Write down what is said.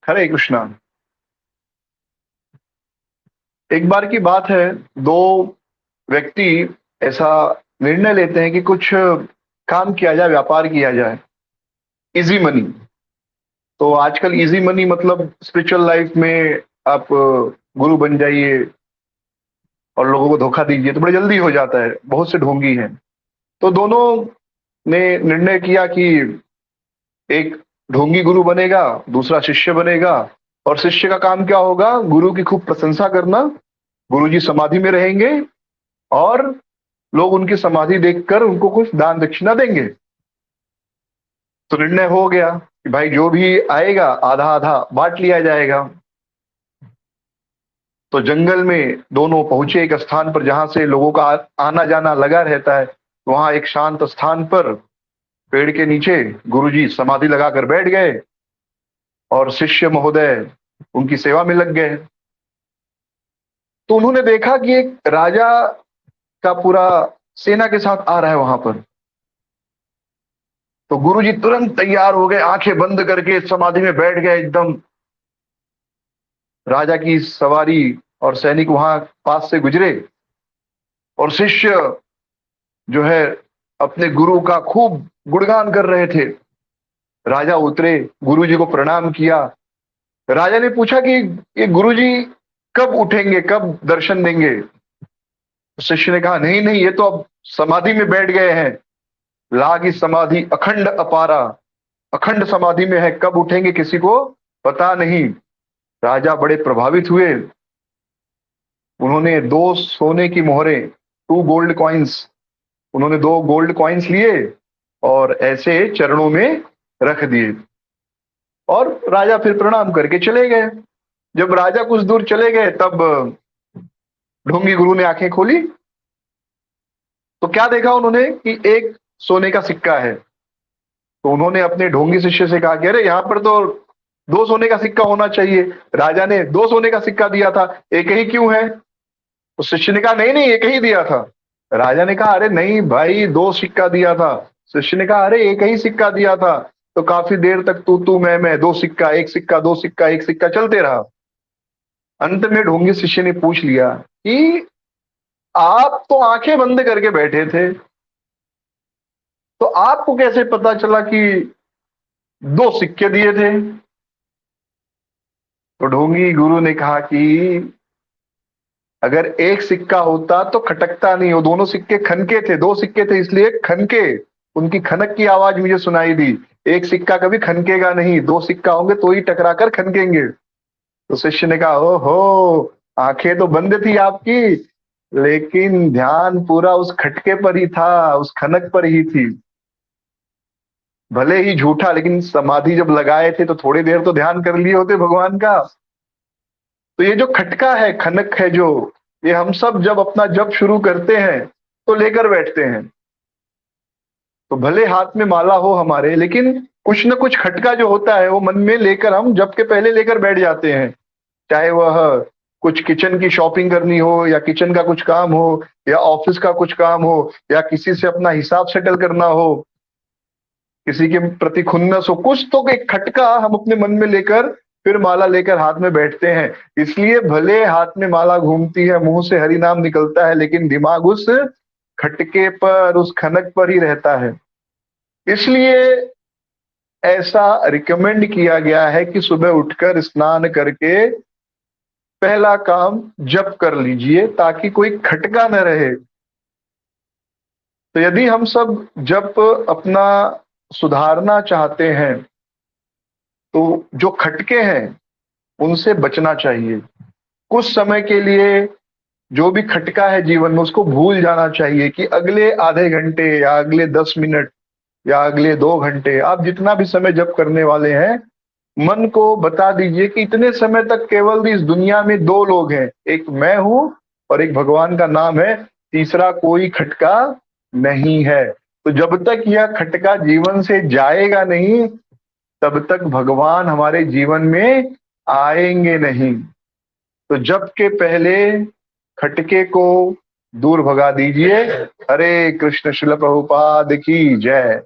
हरे कृष्णा। एक बार की बात है, दो व्यक्ति ऐसा निर्णय लेते हैं कि कुछ काम किया जाए, व्यापार किया जाए, इजी मनी। तो आजकल इजी मनी मतलब स्पिरिचुअल लाइफ में आप गुरु बन जाइए और लोगों को धोखा दीजिए तो बड़े जल्दी हो जाता है, बहुत से ढोंगी हैं। तो दोनों ने निर्णय किया कि एक ढोंगी गुरु बनेगा, दूसरा शिष्य बनेगा। और शिष्य का काम क्या होगा? गुरु की खूब प्रशंसा करना। गुरु जी समाधि में रहेंगे और लोग उनकी समाधि देखकर उनको कुछ दान दक्षिणा देंगे। तो निर्णय हो गया कि भाई जो भी आएगा आधा आधा बांट लिया जाएगा। तो जंगल में दोनों पहुंचे एक स्थान पर जहां से लोगों का आना जाना लगा रहता है। वहां एक शांत स्थान पर पेड़ के नीचे गुरुजी समाधि लगाकर बैठ गए और शिष्य महोदय उनकी सेवा में लग गए। तो उन्होंने देखा कि एक राजा का पूरा सेना के साथ आ रहा है वहां पर। तो गुरुजी तुरंत तैयार हो गए, आंखें बंद करके समाधि में बैठ गए एकदम। राजा की सवारी और सैनिक वहां पास से गुजरे और शिष्य जो है अपने गुरु का खूब गुणगान कर रहे थे। राजा उतरे, गुरुजी को प्रणाम किया। राजा ने पूछा कि ये गुरुजी कब उठेंगे, कब दर्शन देंगे? शिष्य ने कहा नहीं नहीं, ये तो अब समाधि में बैठ गए हैं। लागी समाधि अखंड अपारा, अखंड समाधि में है, कब उठेंगे किसी को पता नहीं। राजा बड़े प्रभावित हुए। उन्होंने दो सोने की मोहरें, टू गोल्ड कॉइन्स, उन्होंने दो गोल्ड कॉइन्स लिए और ऐसे चरणों में रख दिए और राजा फिर प्रणाम करके चले गए। जब राजा कुछ दूर चले गए तब ढोंगी गुरु ने आंखें खोली तो क्या देखा उन्होंने कि एक सोने का सिक्का है। तो उन्होंने अपने ढोंगी शिष्य से कहा कि अरे यहाँ पर तो दो सोने का सिक्का होना चाहिए, राजा ने दो सोने का सिक्का दिया था, एक ही क्यों है? तो शिष्य ने कहा नहीं नहीं, एक ही दिया था। राजा ने कहा अरे नहीं भाई, दो सिक्का दिया था। शिष्य ने कहा अरे एक ही सिक्का दिया था। तो काफी देर तक तू मैं, दो सिक्का एक सिक्का, दो सिक्का एक सिक्का चलते रहा। अंत में ढोंगी शिष्य ने पूछ लिया कि आप तो आंखें बंद करके बैठे थे, तो आपको कैसे पता चला कि दो सिक्के दिए थे? तो ढोंगी गुरु ने कहा कि अगर एक सिक्का होता तो खटकता नहीं, वो दोनों सिक्के खनके थे, दो सिक्के थे इसलिए खनके, उनकी खनक की आवाज मुझे सुनाई दी। एक सिक्का कभी खनकेगा नहीं, दो सिक्का होंगे तो ही टकरा कर खनकेंगे। तो शिष्य ने कहा ओहो, आंखें तो बंद थी आपकी, लेकिन ध्यान पूरा उस खटके पर ही था, उस खनक पर ही थी। भले ही झूठा, लेकिन समाधि जब लगाए थे तो थोड़ी देर तो ध्यान कर लिए होते भगवान का। तो ये जो खटका है, खनक है जो, ये हम सब जब अपना जप शुरू करते हैं तो लेकर बैठते हैं। तो भले हाथ में माला हो हमारे, लेकिन कुछ न कुछ खटका जो होता है वो मन में लेकर हम जप के पहले लेकर बैठ जाते हैं। चाहे वह कुछ किचन की शॉपिंग करनी हो, या किचन का कुछ काम हो, या ऑफिस का कुछ काम हो, या किसी से अपना हिसाब सेटल करना हो, किसी के प्रति खुन्नस हो, कुछ तो एक खटका हम अपने मन में लेकर फिर माला लेकर हाथ में बैठते हैं। इसलिए भले हाथ में माला घूमती है, मुंह से हरि नाम निकलता है, लेकिन दिमाग उस खटके पर, उस खनक पर ही रहता है। इसलिए ऐसा रिकमेंड किया गया है कि सुबह उठकर स्नान करके पहला काम जप कर लीजिए ताकि कोई खटका न रहे। तो यदि हम सब जप अपना सुधारना चाहते हैं तो जो खटके हैं उनसे बचना चाहिए। कुछ समय के लिए जो भी खटका है जीवन में उसको भूल जाना चाहिए कि अगले आधे घंटे या अगले 10 मिनट या अगले 2 घंटे, आप जितना भी समय जप करने वाले हैं, मन को बता दीजिए कि इतने समय तक केवल इस दुनिया में दो लोग हैं, एक मैं हूं और एक भगवान का नाम है, तीसरा कोई खटका नहीं है। तो जब तक यह खटका जीवन से जाएगा नहीं तब तक भगवान हमारे जीवन में आएंगे नहीं। तो जप के पहले खटके को दूर भगा दीजिए। हरे कृष्ण। श्रील प्रभुपाद की जय।